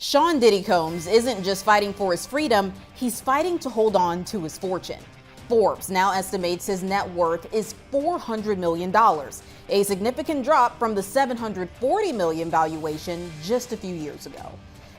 Sean Diddy Combs isn't just fighting for his freedom, he's fighting to hold on to his fortune. Forbes now estimates his net worth is $400 million, a significant drop from the $740 million valuation just a few years ago.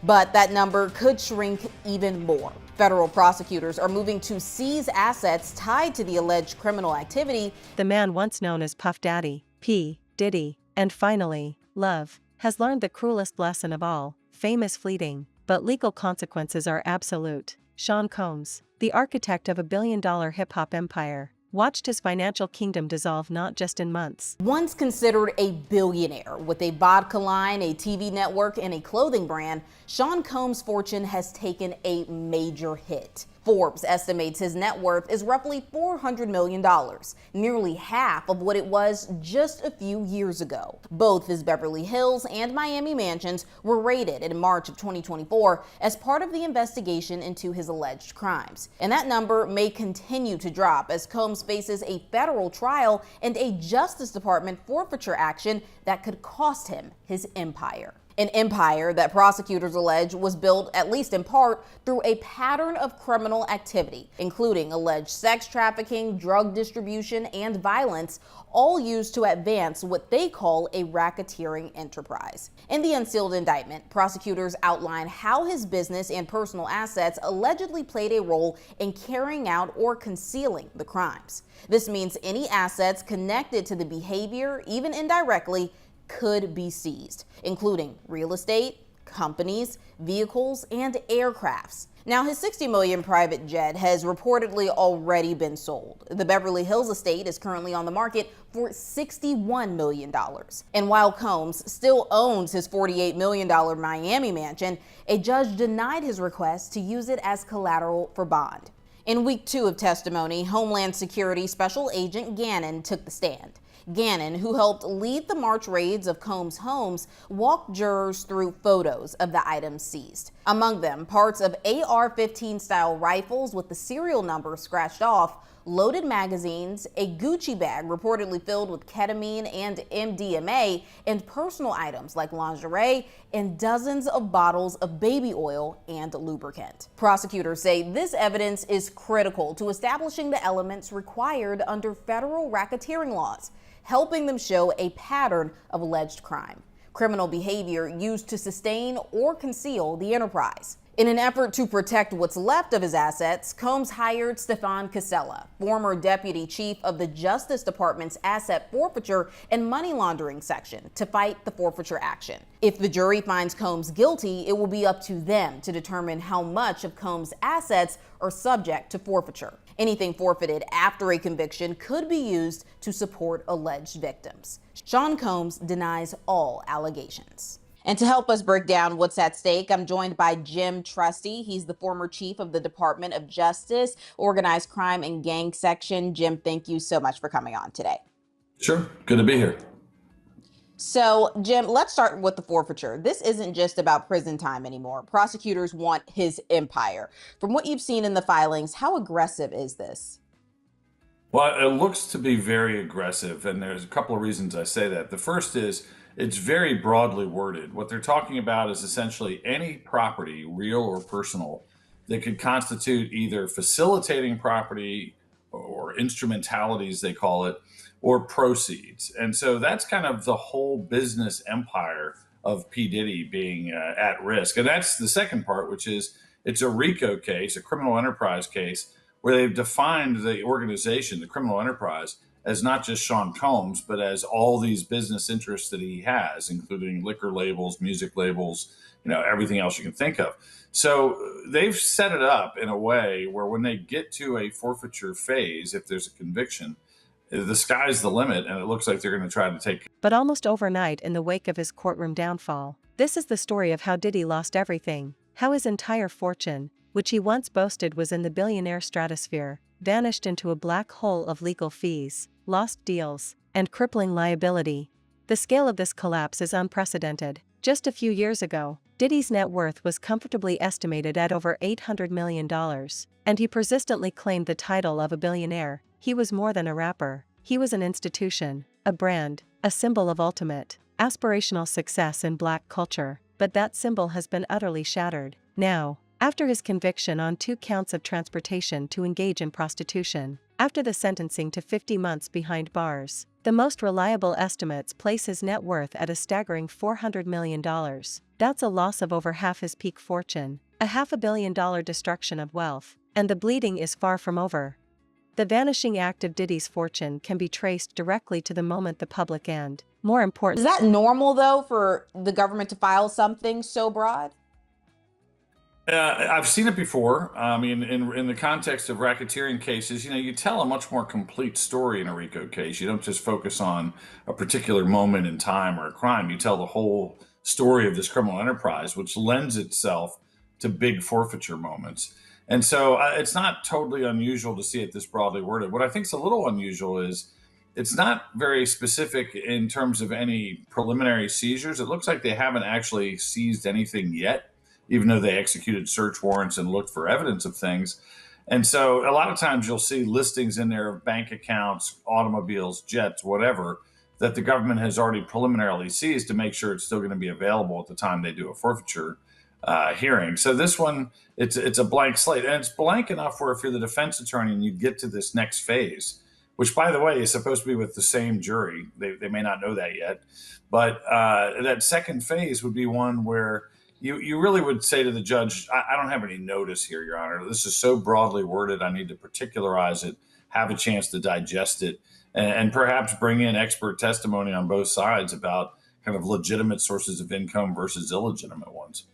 But that number could shrink even more. Federal prosecutors are moving to seize assets tied to the alleged criminal activity. The man once known as Puff Daddy, P. Diddy, and finally, Love, has learned the cruelest lesson of all: fame is fleeting, but legal consequences are absolute. Sean Combs, the architect of a billion-dollar hip-hop empire, watched his financial kingdom dissolve not just in months. Once considered a billionaire with a vodka line, a TV network, and a clothing brand, Sean Combs' fortune has taken a major hit. Forbes estimates his net worth is roughly $400 million, nearly half of what it was just a few years ago. Both his Beverly Hills and Miami mansions were raided in March of 2024 as part of the investigation into his alleged crimes. And that number may continue to drop as Combs faces a federal trial and a Justice Department forfeiture action that could cost him his empire. An empire that prosecutors allege was built, at least in part, through a pattern of criminal activity, including alleged sex trafficking, drug distribution, and violence, all used to advance what they call a racketeering enterprise. In the unsealed indictment, prosecutors outline how his business and personal assets allegedly played a role in carrying out or concealing the crimes. This means any assets connected to the behavior, even indirectly, could be seized, including real estate, companies, vehicles, and aircrafts. Now, his $60 million private jet has reportedly already been sold. The Beverly Hills estate is currently on the market for $61 million. And while Combs still owns his $48 million Miami mansion, a judge denied his request to use it as collateral for bond. In week 2 of testimony, Homeland Security Special Agent Gannon took the stand. Gannon, who helped lead the March raids of Combs' homes, walked jurors through photos of the items seized. Among them, parts of AR-15 style rifles with the serial number scratched off, loaded magazines, a Gucci bag reportedly filled with ketamine and MDMA, and personal items like lingerie and dozens of bottles of baby oil and lubricant. Prosecutors say this evidence is critical to establishing the elements required under federal racketeering laws, helping them show a pattern of alleged crime, criminal behavior used to sustain or conceal the enterprise. In an effort to protect what's left of his assets, Combs hired Stefan Casella, former deputy chief of the Justice Department's asset forfeiture and money laundering section, to fight the forfeiture action. If the jury finds Combs guilty, it will be up to them to determine how much of Combs' assets are subject to forfeiture. Anything forfeited after a conviction could be used to support alleged victims. Sean Combs denies all allegations. And to help us break down what's at stake, I'm joined by Jim Trusty. He's the former chief of the Department of Justice, Organized Crime and Gang Section. Jim, thank you so much for coming on today. Sure. Good to be here. So, Jim, let's start with the forfeiture. This isn't just about prison time anymore. Prosecutors want his empire. From what you've seen in the filings, how aggressive is this? Well, it looks to be very aggressive, and there's a couple of reasons I say that. The first is it's very broadly worded. What they're talking about is essentially any property, real or personal, that could constitute either facilitating property or instrumentalities, they call it, or proceeds. And so that's kind of the whole business empire of P. Diddy being at risk. And that's the second part, which is it's a RICO case, a criminal enterprise case, where they've defined the organization, the criminal enterprise, as not just Sean Combs, but as all these business interests that he has, including liquor labels, music labels, everything else you can think of. So they've set it up in a way where when they get to a forfeiture phase, if there's a conviction, the sky's the limit, and it looks like they're going to try to take. But almost overnight, in the wake of his courtroom downfall, this is the story of how Diddy lost everything, how his entire fortune, which he once boasted was in the billionaire stratosphere, vanished into a black hole of legal fees, lost deals, and crippling liability. The scale of this collapse is unprecedented. Just a few years ago, Diddy's net worth was comfortably estimated at over $800 million, and he persistently claimed the title of a billionaire. He was more than a rapper. He was an institution, a brand, a symbol of ultimate, aspirational success in black culture. but that symbol has been utterly shattered. Now, after his conviction on 2 counts of transportation to engage in prostitution, after the sentencing to 50 months behind bars, the most reliable estimates place his net worth at a staggering $400 million. That's a loss of over half his peak fortune, a $500 million destruction of wealth, and the bleeding is far from over. The vanishing act of Diddy's fortune can be traced directly to the moment the public and, more important, Is that normal, though, for the government to file something so broad? I've seen it before. I mean, in the context of racketeering cases, you tell a much more complete story in a RICO case. You don't just focus on a particular moment in time or a crime. You tell the whole story of this criminal enterprise, which lends itself to big forfeiture moments. And so it's not totally unusual to see it this broadly worded. What I think is a little unusual is it's not very specific in terms of any preliminary seizures. It looks like they haven't actually seized anything yet, even though they executed search warrants and looked for evidence of things. And so a lot of times you'll see listings in there of bank accounts, automobiles, jets, whatever, that the government has already preliminarily seized to make sure it's still going to be available at the time they do a forfeiture hearing. So this one, it's a blank slate. And it's blank enough where if you're the defense attorney and you get to this next phase, which, by the way, is supposed to be with the same jury. They may not know that yet. But that second phase would be one where you really would say to the judge, I don't have any notice here, Your Honor. This is so broadly worded. I need to particularize it, have a chance to digest it, and perhaps bring in expert testimony on both sides about kind of legitimate sources of income versus illegitimate ones.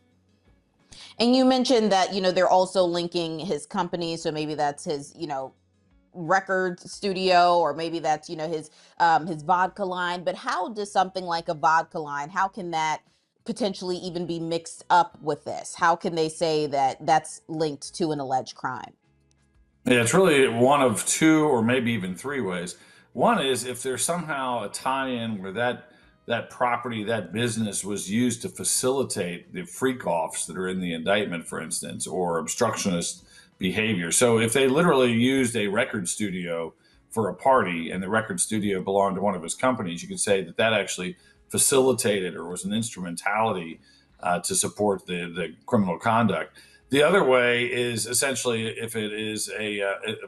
And you mentioned that, they're also linking his company. So maybe that's his, record studio, or maybe that's, his vodka line. But how does something like a vodka line, how can that potentially even be mixed up with this? How can they say that that's linked to an alleged crime? Yeah, it's really one of two or maybe even three ways. One is if there's somehow a tie-in where that property, that business was used to facilitate the freak-offs that are in the indictment, for instance, or obstructionist behavior. So if they literally used a record studio for a party and the record studio belonged to one of his companies, you could say that actually facilitated or was an instrumentality to support the criminal conduct. The other way is essentially if it is a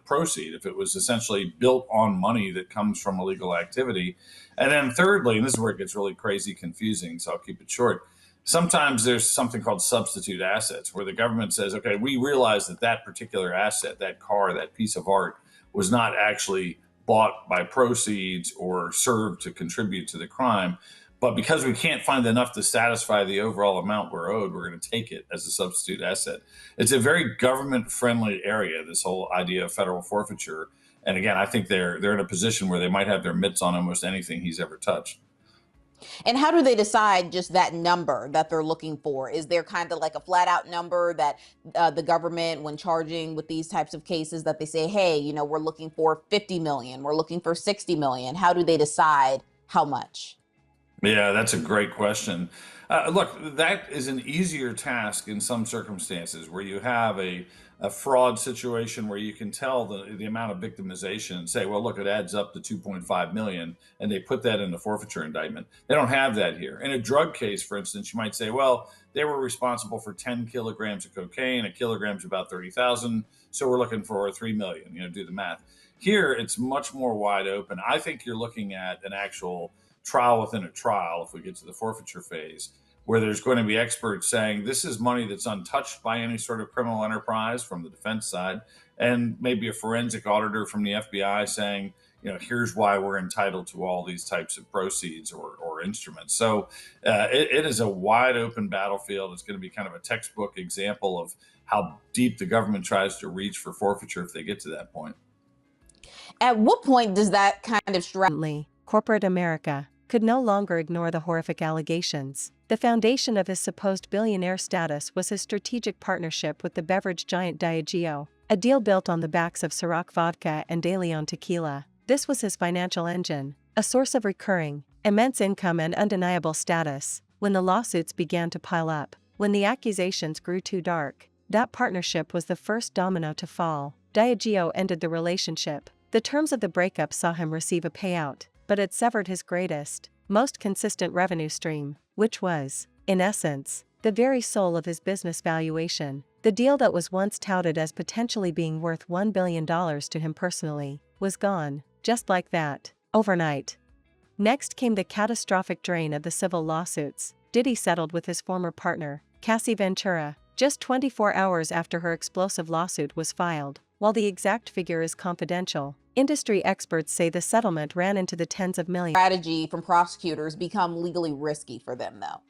proceed, if it was essentially built on money that comes from illegal activity. And then thirdly, and this is where it gets really crazy confusing, so I'll keep it short. Sometimes there's something called substitute assets where the government says, okay, we realize that particular asset, that car, that piece of art was not actually bought by proceeds or served to contribute to the crime. But because we can't find enough to satisfy the overall amount we're owed, we're going to take it as a substitute asset. It's a very government-friendly area, this whole idea of federal forfeiture. And again, I think they're in a position where they might have their mitts on almost anything he's ever touched. And how do they decide just that number that they're looking for? Is there kind of like a flat out number that the government, when charging with these types of cases, that they say, hey, we're looking for 50 million, we're looking for 60 million? How do they decide how much? Yeah, that's a great question. Look, that is an easier task in some circumstances where you have a fraud situation where you can tell the amount of victimization and say, well, look, it adds up to 2.5 million, and they put that in the forfeiture indictment. They don't have that here. In a drug case, for instance, you might say, well, they were responsible for 10 kilograms of cocaine. A kilogram's about 30,000. So we're looking for 3 million, do the math. Here, it's much more wide open. I think you're looking at an actual trial within a trial if we get to the forfeiture phase, where there's going to be experts saying this is money that's untouched by any sort of criminal enterprise from the defense side, and maybe a forensic auditor from the FBI saying, here's why we're entitled to all these types of proceeds or instruments. So it is a wide open battlefield. It's going to be kind of a textbook example of how deep the government tries to reach for forfeiture if they get to that point. At what point does that kind of strategy? Corporate America could no longer ignore the horrific allegations. The foundation of his supposed billionaire status was his strategic partnership with the beverage giant Diageo, a deal built on the backs of Ciroc vodka and De Leon tequila. This was his financial engine, a source of recurring, immense income and undeniable status. When the lawsuits began to pile up, when the accusations grew too dark, that partnership was the first domino to fall. Diageo ended the relationship. The terms of the breakup saw him receive a payout, but it severed his greatest, most consistent revenue stream, which was, in essence, the very soul of his business valuation. The deal that was once touted as potentially being worth $1 billion to him personally was gone, just like that, overnight. Next came the catastrophic drain of the civil lawsuits. Diddy settled with his former partner, Cassie Ventura, just 24 hours after her explosive lawsuit was filed. While the exact figure is confidential, industry experts say the settlement ran into the tens of millions. Strategy from prosecutors become legally risky for them, though.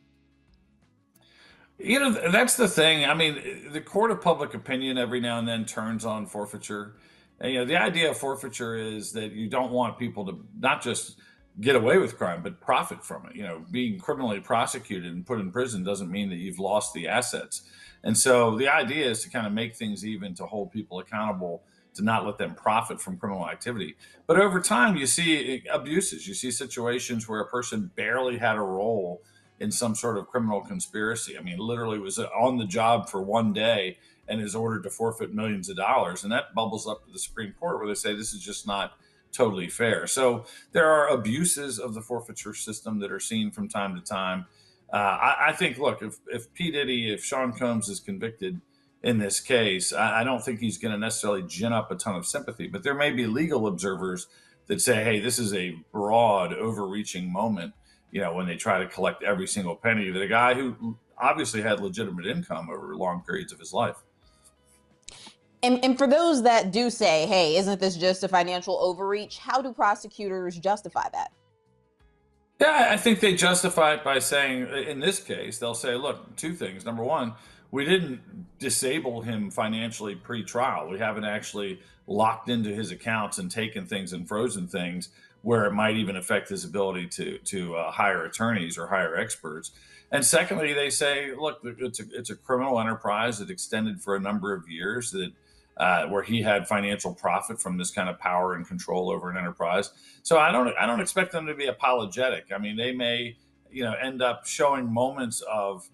That's the thing. I mean, the court of public opinion every now and then turns on forfeiture. And, the idea of forfeiture is that you don't want people to not just get away with crime, but profit from it. Being criminally prosecuted and put in prison doesn't mean that you've lost the assets. And so the idea is to kind of make things even, to hold people accountable, to not let them profit from criminal activity. But over time, you see abuses. You see situations where a person barely had a role in some sort of criminal conspiracy. I mean, literally was on the job for one day and is ordered to forfeit millions of dollars. And that bubbles up to the Supreme Court, where they say this is just not totally fair. So there are abuses of the forfeiture system that are seen from time to time. I think, look, if P. Diddy, if Sean Combs is convicted in this case, I don't think he's going to necessarily gin up a ton of sympathy. But there may be legal observers that say, hey, this is a broad, overreaching moment, when they try to collect every single penny, that a guy who obviously had legitimate income over long periods of his life. And for those that do say, hey, isn't this just a financial overreach? How do prosecutors justify that? Yeah, I think they justify it by saying, in this case, they'll say, look, two things. Number one, we didn't disable him financially pre-trial. We haven't actually locked into his accounts and taken things and frozen things where it might even affect his ability to hire attorneys or hire experts. And secondly, they say, look, it's a criminal enterprise that extended for a number of years, that where he had financial profit from this kind of power and control over an enterprise. So I don't expect them to be apologetic. I mean, they may end up showing moments of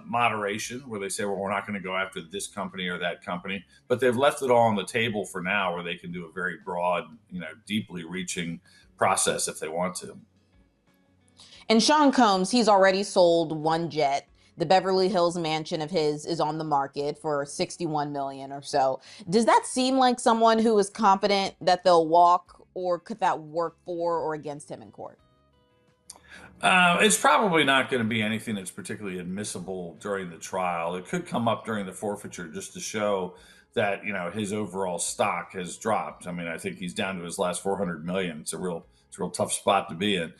moderation where they say, well, we're not going to go after this company or that company, but they've left it all on the table for now, where they can do a very broad, deeply reaching process if they want to. And Sean Combs, he's already sold one jet. The Beverly Hills mansion of his is on the market for $61 million or so. Does that seem like someone who is confident that they'll walk, or could that work for or against him in court? It's probably not going to be anything that's particularly admissible during the trial. It could come up during the forfeiture just to show that, his overall stock has dropped. I mean, I think he's down to his last 400 million. It's a real tough spot to be in.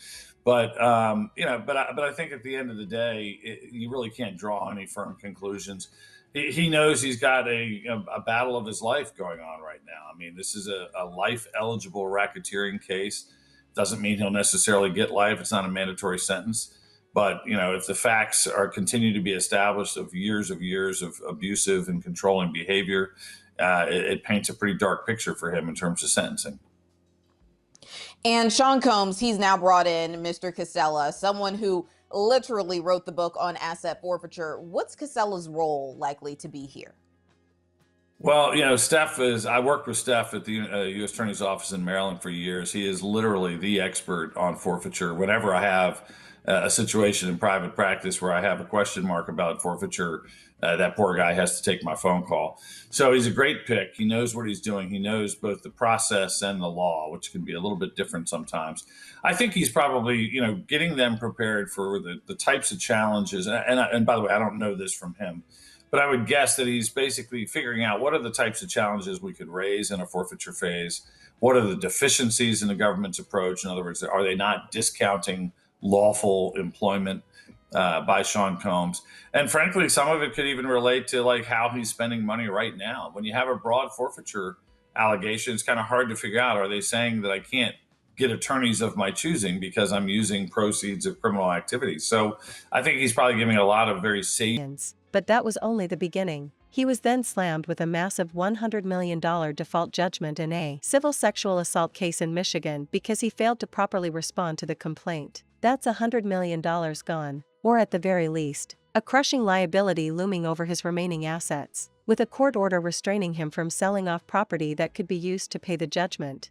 But but I think at the end of the day, you really can't draw any firm conclusions. He knows he's got a battle of his life going on right now. I mean, this is a life eligible racketeering case. Doesn't mean he'll necessarily get life. It's not a mandatory sentence. But if the facts continue to be established of years of abusive and controlling behavior, it paints a pretty dark picture for him in terms of sentencing. And Sean Combs, he's now brought in Mr. Casella, someone who literally wrote the book on asset forfeiture. What's Casella's role likely to be here? Well, I worked with Steph at the U.S. Attorney's Office in Maryland for years. He is literally the expert on forfeiture. Whenever I have a situation in private practice where I have a question mark about forfeiture, that poor guy has to take my phone call. So he's a great pick. He knows what he's doing. He knows both the process and the law, which can be a little bit different sometimes. I think he's probably, getting them prepared for the types of challenges. And by the way, I don't know this from him, but I would guess that he's basically figuring out what are the types of challenges we could raise in a forfeiture phase. What are the deficiencies in the government's approach? In other words, are they not discounting lawful employment by Sean Combs? And frankly, some of it could even relate to like how he's spending money right now. When you have a broad forfeiture allegation, it's kind of hard to figure out, are they saying that I can't get attorneys of my choosing because I'm using proceeds of criminal activity? So I think he's probably giving a lot of very safe. But that was only the beginning. He was then slammed with a massive $100 million default judgment in a civil sexual assault case in Michigan because he failed to properly respond to the complaint. That's $100 million gone, or at the very least, a crushing liability looming over his remaining assets, with a court order restraining him from selling off property that could be used to pay the judgment.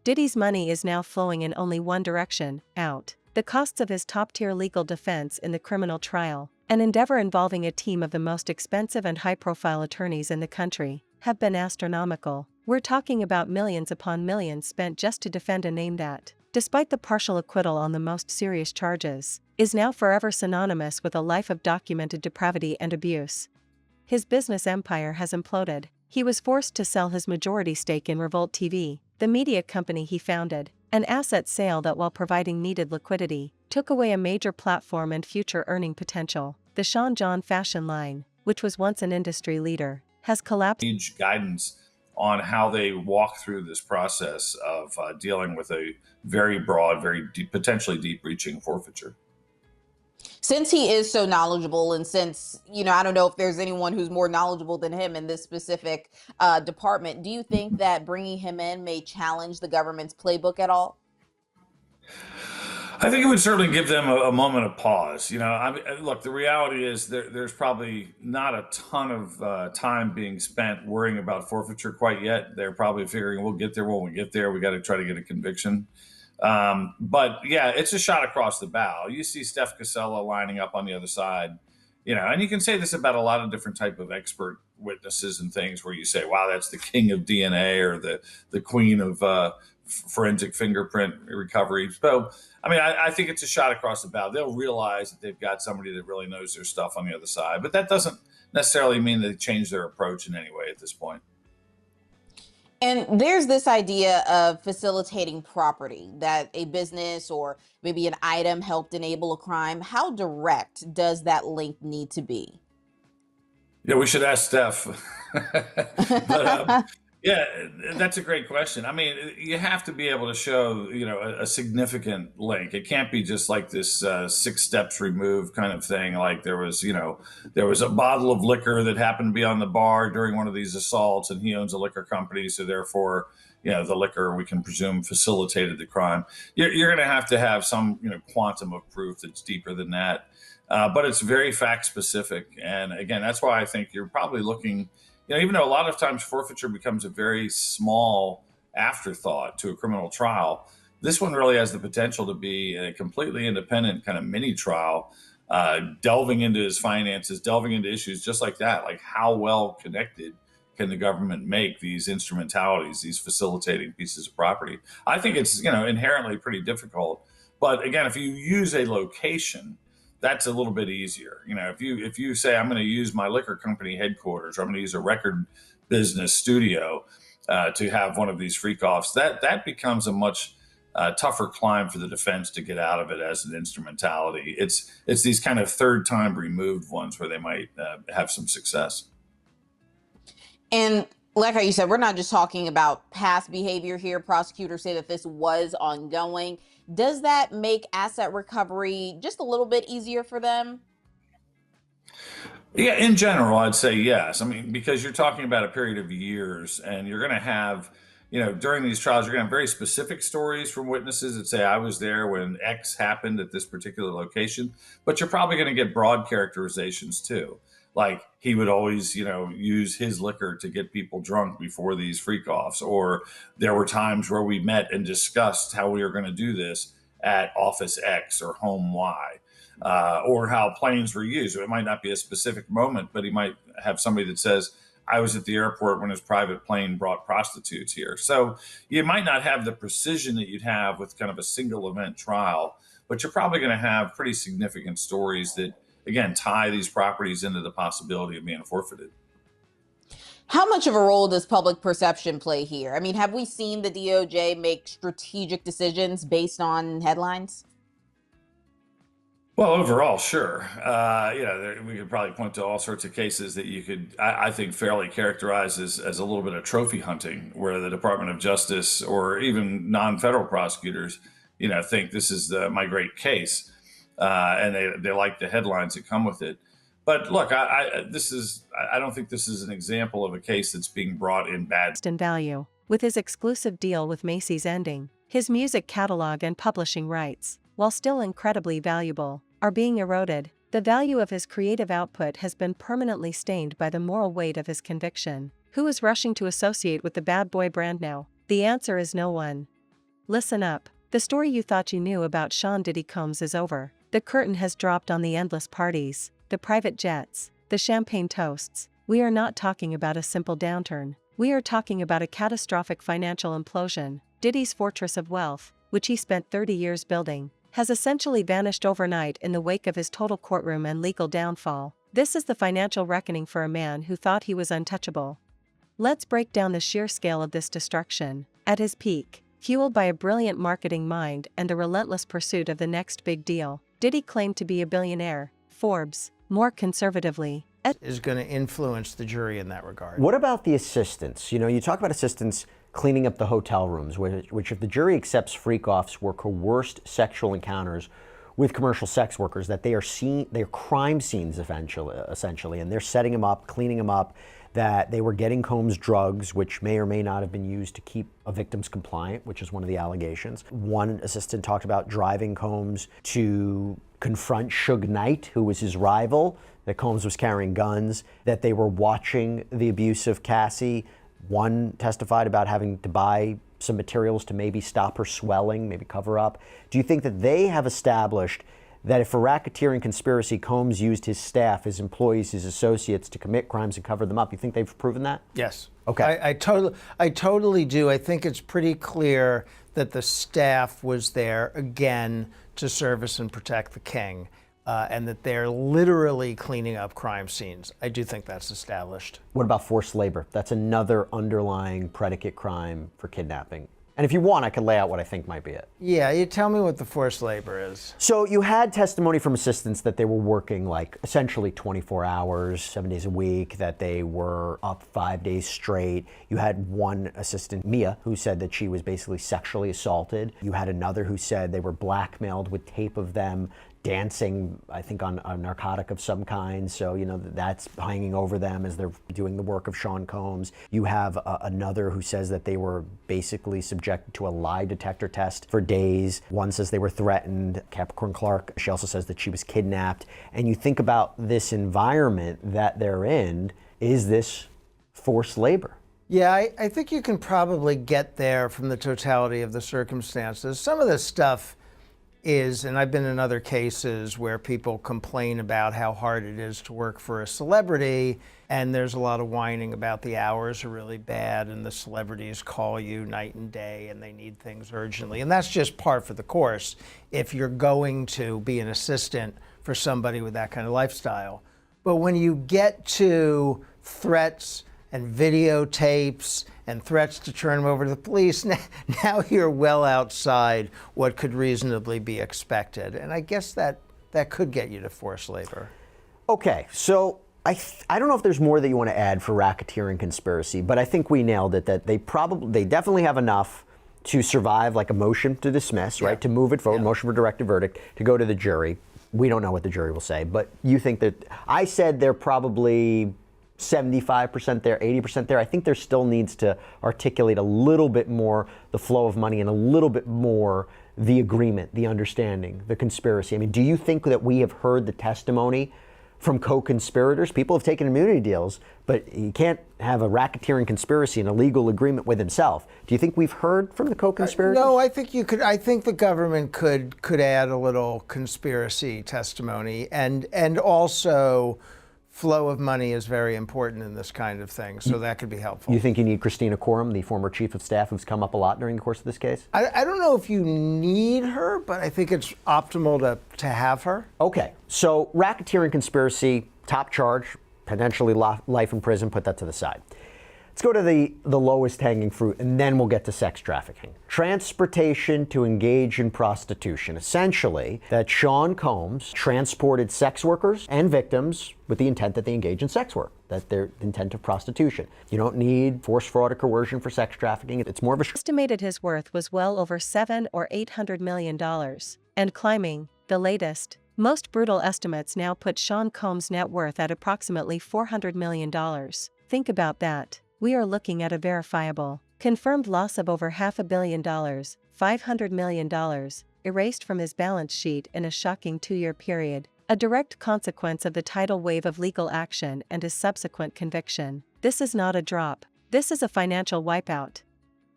Diddy's money is now flowing in only one direction, out. The costs of his top-tier legal defense in the criminal trial, An endeavor involving a team of the most expensive and high-profile attorneys in the country have been astronomical. We're talking about millions upon millions spent just to defend a name that, despite the partial acquittal on the most serious charges, is now forever synonymous with a life of documented depravity and abuse. His business empire has imploded. He was forced to sell his majority stake in Revolt TV, the media company he founded, an asset sale that, while providing needed liquidity, took away a major platform and future earning potential. The Sean John fashion line, which was once an industry leader, has collapsed. Guidance on how they walk through this process of dealing with a very broad, very deep, potentially deep-reaching forfeiture. Since he is so knowledgeable, and since, I don't know if there's anyone who's more knowledgeable than him in this specific department, do you think that bringing him in may challenge the government's playbook at all? I think it would certainly give them a moment of pause. Look, the reality is there's probably not a ton of time being spent worrying about forfeiture quite yet. They're probably figuring we'll get there when we get there. We got to try to get a conviction. But yeah, it's a shot across the bow. You see Steph Casella lining up on the other side, and you can say this about a lot of different type of expert witnesses and things where you say, wow, that's the king of DNA or the queen of forensic fingerprint recovery. So, I think it's a shot across the bow. They'll realize that they've got somebody that really knows their stuff on the other side, but that doesn't necessarily mean they change their approach in any way at this point. And there's this idea of facilitating property, that a business or maybe an item helped enable a crime. How direct does that link need to be? Yeah, we should ask Steph. But yeah, that's a great question. You have to be able to show, a significant link. It can't be just like this 6 steps removed kind of thing. Like there was a bottle of liquor that happened to be on the bar during one of these assaults, and he owns a liquor company, so therefore, the liquor, we can presume, facilitated the crime. You're going to have some, quantum of proof that's deeper than that. But it's very fact specific. And again, that's why I think you're probably looking, even though a lot of times forfeiture becomes a very small afterthought to a criminal trial, this one really has the potential to be a completely independent kind of mini trial, delving into his finances, delving into issues just like that. Like, how well connected can the government make these instrumentalities, these facilitating pieces of property? I think it's, inherently pretty difficult. But again, if you use a location, that's a little bit easier. If you say, I'm going to use my liquor company headquarters, or I'm going to use a record business studio to have one of these freak-offs, that becomes a much tougher climb for the defense to get out of it as an instrumentality. It's these kind of third time removed ones where they might have some success. And like how you said, we're not just talking about past behavior here. Prosecutors say that this was ongoing. Does that make asset recovery just a little bit easier for them? Yeah, in general, I'd say yes. Because you're talking about a period of years, and you're going to have, during these trials, you're going to have very specific stories from witnesses that say, I was there when X happened at this particular location. But you're probably going to get broad characterizations too. Like, he would always, use his liquor to get people drunk before these freak-offs. Or there were times where we met and discussed how we were going to do this at office X or home Y. Or how planes were used. It might not be a specific moment, but he might have somebody that says, I was at the airport when his private plane brought prostitutes here. So you might not have the precision that you'd have with kind of a single event trial, but you're probably going to have pretty significant stories that, again, tie these properties into the possibility of being forfeited. How much of a role does public perception play here? Have we seen the DOJ make strategic decisions based on headlines? Well, overall, sure. We could probably point to all sorts of cases that you could, I think, fairly characterize as a little bit of trophy hunting, where the Department of Justice or even non-federal prosecutors, think this is my great case, and they like the headlines that come with it. But look, I don't think this is an example of a case that's being brought in bad value. With his exclusive deal with Macy's ending, his music catalog and publishing rights, while still incredibly valuable, are being eroded. The value of his creative output has been permanently stained by the moral weight of his conviction. Who is rushing to associate with the bad boy brand now? The answer is no one. Listen up. The story you thought you knew about Sean Diddy Combs is over. The curtain has dropped on the endless parties, the private jets, the champagne toasts. We are not talking about a simple downturn. We are talking about a catastrophic financial implosion. Diddy's fortress of wealth, which he spent 30 years building, has essentially vanished overnight in the wake of his total courtroom and legal downfall. This is the financial reckoning for a man who thought he was untouchable. Let's break down the sheer scale of this destruction. At his peak, fueled by a brilliant marketing mind and the relentless pursuit of the next big deal, Diddy claimed to be a billionaire. Forbes, more conservatively, is going to influence the jury in that regard. What about the assistants? You know, you talk about assistants cleaning up the hotel rooms, which if the jury accepts freak-offs were coerced sexual encounters with commercial sex workers, that they're crime scenes essentially, and they're setting them up, cleaning them up, that they were getting Combs drugs, which may or may not have been used to keep victims compliant, which is one of the allegations. One assistant talked about driving Combs to confront Suge Knight, who was his rival, that Combs was carrying guns, that they were watching the abuse of Cassie. One testified about having to buy some materials to maybe stop her swelling, maybe cover up. Do you think that they have established that if a racketeering conspiracy, Combs used his staff, his employees, his associates to commit crimes and cover them up? You think they've proven that? Yes. Okay. I totally do. I think it's pretty clear that the staff was there, again, to service and protect the king, and that they're literally cleaning up crime scenes. I do think that's established. What about forced labor? That's another underlying predicate crime for kidnapping. And if you want, I can lay out what I think might be it. Yeah, you tell me what the forced labor is. So you had testimony from assistants that they were working like essentially 24 hours, 7 days a week, that they were up 5 days straight. You had one assistant, Mia, who said that she was basically sexually assaulted. You had another who said they were blackmailed with tape of them dancing, I think, on a narcotic of some kind. So, you know, that's hanging over them as they're doing the work of Sean Combs. You have another who says that they were basically subjected to a lie detector test for days. One says they were threatened. Capricorn Clark, she also says that she was kidnapped. And you think about this environment that they're in, is this forced labor? Yeah, I think you can probably get there from the totality of the circumstances. Some of this stuff is, and I've been in other cases where people complain about how hard it is to work for a celebrity, and there's a lot of whining about the hours are really bad and the celebrities call you night and day and they need things urgently. And that's just par for the course if you're going to be an assistant for somebody with that kind of lifestyle. But when you get to threats and videotapes and threats to turn them over to the police, now you're well outside what could reasonably be expected. And I guess that could get you to forced labor. Okay, so I don't know if there's more that you want to add for racketeering conspiracy, but I think we nailed it, that they definitely have enough to survive like a motion to dismiss, right? To move it forward, motion for directed verdict, to go to the jury. We don't know what the jury will say, but you think that, I said they're probably 75% there, 80% there. I think there still needs to articulate a little bit more the flow of money and a little bit more the agreement, the understanding, the conspiracy. I mean, do you think that we have heard the testimony from co-conspirators? People have taken immunity deals, but you can't have a racketeering conspiracy and a legal agreement with himself. Do you think we've heard from the co-conspirators? No, I think you could. I think the government could add a little conspiracy testimony, and also flow of money is very important in this kind of thing, so that could be helpful. You think you need Christina Courtroom, the former chief of staff who's come up a lot during the course of this case? I don't know if you need her, but I think it's optimal to have her. Okay, so racketeering conspiracy, top charge, potentially life in prison, put that to the side. Let's go to the lowest hanging fruit, and then we'll get to sex trafficking. Transportation to engage in prostitution. Essentially, that Sean Combs transported sex workers and victims with the intent that they engage in sex work, that their intent of prostitution. You don't need force, fraud, or coercion for sex trafficking. It's more of a... Estimated his worth was well over $700 or $800 million, and climbing. The latest, most brutal estimates now put Sean Combs' net worth at approximately $400 million. Think about that. We are looking at a verifiable, confirmed loss of over $500 million, $500 million, erased from his balance sheet in a shocking 2-year period, a direct consequence of the tidal wave of legal action and his subsequent conviction. This is not a drop. This is a financial wipeout.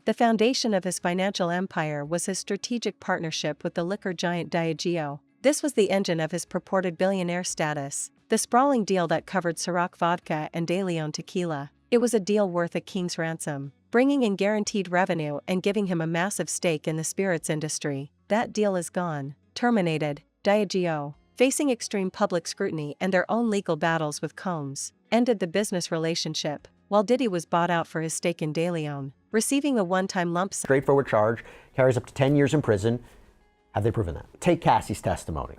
The foundation of his financial empire was his strategic partnership with the liquor giant Diageo. This was the engine of his purported billionaire status. The sprawling deal that covered Ciroc vodka and De Leon tequila. It was a deal worth a king's ransom, bringing in guaranteed revenue and giving him a massive stake in the spirits industry. That deal is gone, terminated. Diageo, facing extreme public scrutiny and their own legal battles with Combs, ended the business relationship, while Diddy was bought out for his stake in De Leon, receiving a one-time lump sum. Straightforward charge, carries up to 10 years in prison. Have they proven that? Take Cassie's testimony.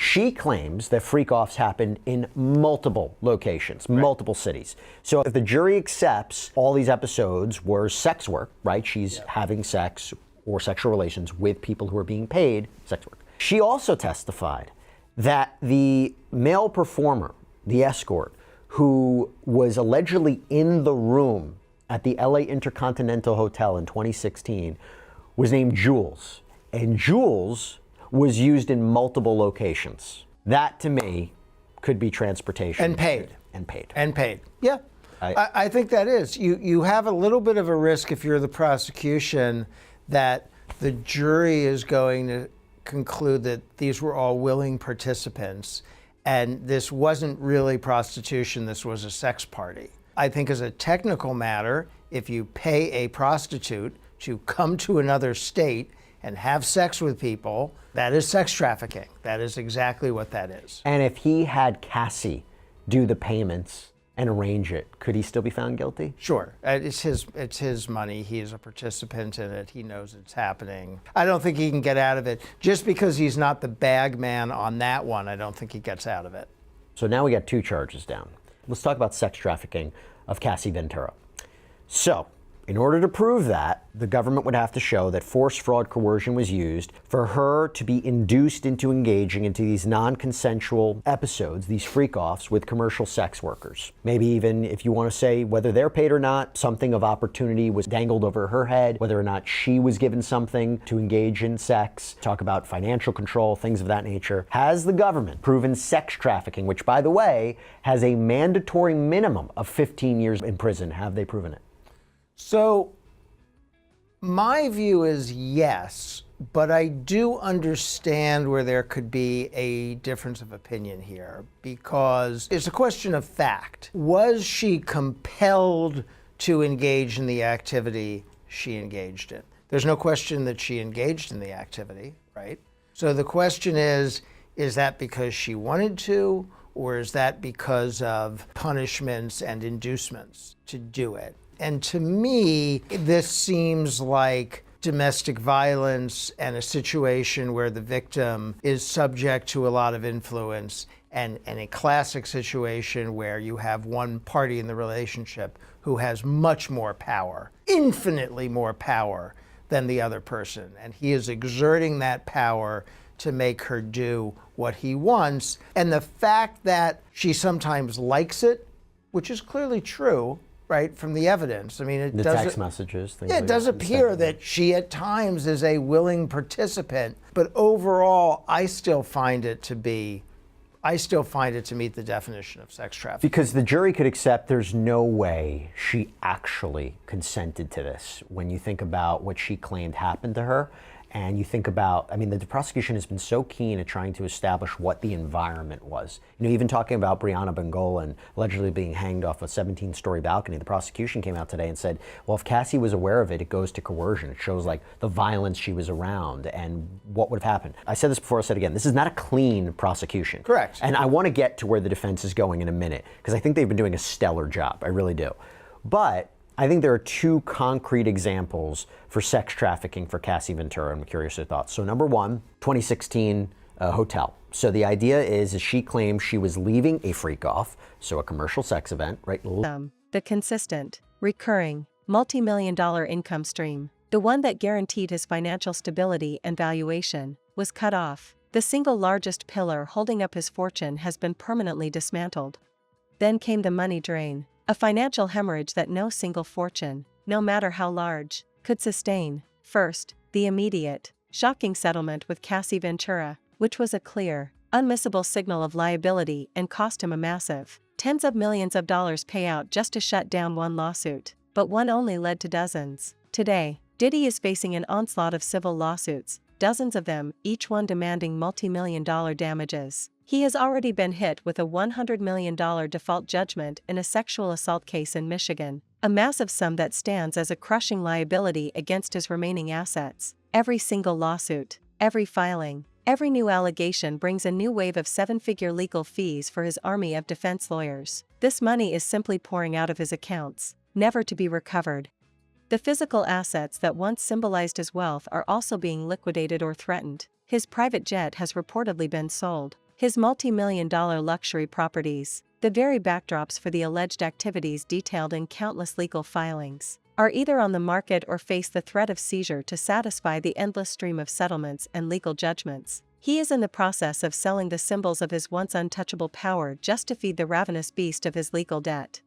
She claims that freak-offs happened in multiple locations, multiple cities. So if the jury accepts all these episodes were sex work, right? She's having sex or sexual relations with people who are being paid sex work. She also testified that the male performer, the escort, who was allegedly in the room at the LA Intercontinental Hotel in 2016 was named Jules. And Jules was used in multiple locations. That, to me, could be transportation. And paid. And paid. And paid. Yeah. I think that is. You have a little bit of a risk if you're the prosecution that the jury is going to conclude that these were all willing participants and this wasn't really prostitution, this was a sex party. I think as a technical matter, if you pay a prostitute to come to another state and have sex with people, that is sex trafficking. That is exactly what that is. And if he had Cassie do the payments and arrange it, could he still be found guilty? Sure. It's his money. He is a participant in it. He knows it's happening. I don't think he can get out of it. Just because he's not the bag man on that one, I don't think he gets out of it. So now we got 2 charges down. Let's talk about sex trafficking of Cassie Ventura. So, in order to prove that, the government would have to show that force, fraud, coercion was used for her to be induced into engaging into these non-consensual episodes, these freak-offs with commercial sex workers. Maybe even, if you want to say whether they're paid or not, something of opportunity was dangled over her head, whether or not she was given something to engage in sex, talk about financial control, things of that nature. Has the government proven sex trafficking, which, by the way, has a mandatory minimum of 15 years in prison? Have they proven it? So my view is yes, but I do understand where there could be a difference of opinion here because it's a question of fact. Was she compelled to engage in the activity she engaged in? There's no question that she engaged in the activity, right? So the question is that because she wanted to, or is that because of punishments and inducements to do it? And to me, this seems like domestic violence and a situation where the victim is subject to a lot of influence and a classic situation where you have one party in the relationship who has much more power, infinitely more power than the other person. And he is exerting that power to make her do what he wants. And the fact that she sometimes likes it, which is clearly true, right, from the evidence. I mean, it the does text messages. Things yeah, it like does that. appear that she at times is a willing participant, but overall, I still find it to meet the definition of sex trafficking. Because the jury could accept there's no way she actually consented to this when you think about what she claimed happened to her. And you think about, I mean, the prosecution has been so keen at trying to establish what the environment was. You know, even talking about Brianna Bengolan allegedly being hanged off a 17-story balcony, the prosecution came out today and said, well, if Cassie was aware of it, it goes to coercion. It shows like the violence she was around and what would have happened. I said this before, I said again, this is not a clean prosecution. Correct. And I want to get to where the defense is going in a minute, because I think they've been doing a stellar job. I really do. But I think there are 2 concrete examples for sex trafficking for Cassie Ventura. I'm curious your thoughts. So number 1, 2016 hotel. So the idea is she claims she was leaving a freak-off, so a commercial sex event, right? The consistent, recurring, multi-million-dollar income stream, the one that guaranteed his financial stability and valuation, was cut off. The single largest pillar holding up his fortune has been permanently dismantled. Then came the money drain. A financial hemorrhage that no single fortune, no matter how large, could sustain. First, the immediate, shocking settlement with Cassie Ventura, which was a clear, unmissable signal of liability and cost him a massive, tens of millions of dollars payout just to shut down one lawsuit. But one only led to dozens. Today, Diddy is facing an onslaught of civil lawsuits, dozens of them, each one demanding multi-million-dollar damages. He has already been hit with a $100 million default judgment in a sexual assault case in Michigan, a massive sum that stands as a crushing liability against his remaining assets. Every single lawsuit, every filing, every new allegation brings a new wave of seven-figure legal fees for his army of defense lawyers. This money is simply pouring out of his accounts, never to be recovered. The physical assets that once symbolized his wealth are also being liquidated or threatened. His private jet has reportedly been sold. His multi-million-dollar luxury properties, the very backdrops for the alleged activities detailed in countless legal filings, are either on the market or face the threat of seizure to satisfy the endless stream of settlements and legal judgments. He is in the process of selling the symbols of his once untouchable power just to feed the ravenous beast of his legal debt.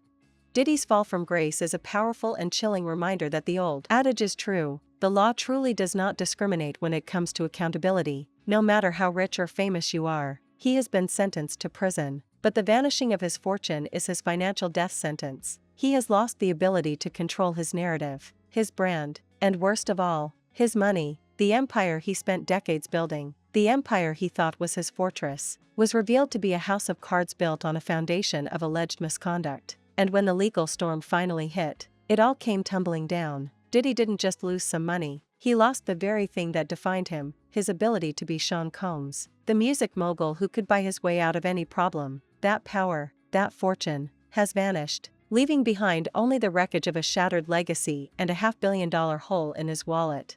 Diddy's fall from grace is a powerful and chilling reminder that the old adage is true: the law truly does not discriminate when it comes to accountability. No matter how rich or famous you are, he has been sentenced to prison, but the vanishing of his fortune is his financial death sentence. He has lost the ability to control his narrative, his brand, and worst of all, his money. The empire he spent decades building, the empire he thought was his fortress, was revealed to be a house of cards built on a foundation of alleged misconduct. And when the legal storm finally hit, it all came tumbling down. Diddy didn't just lose some money, he lost the very thing that defined him, his ability to be Sean Combs, the music mogul who could buy his way out of any problem. That power, that fortune, has vanished, leaving behind only the wreckage of a shattered legacy and a $500 million hole in his wallet.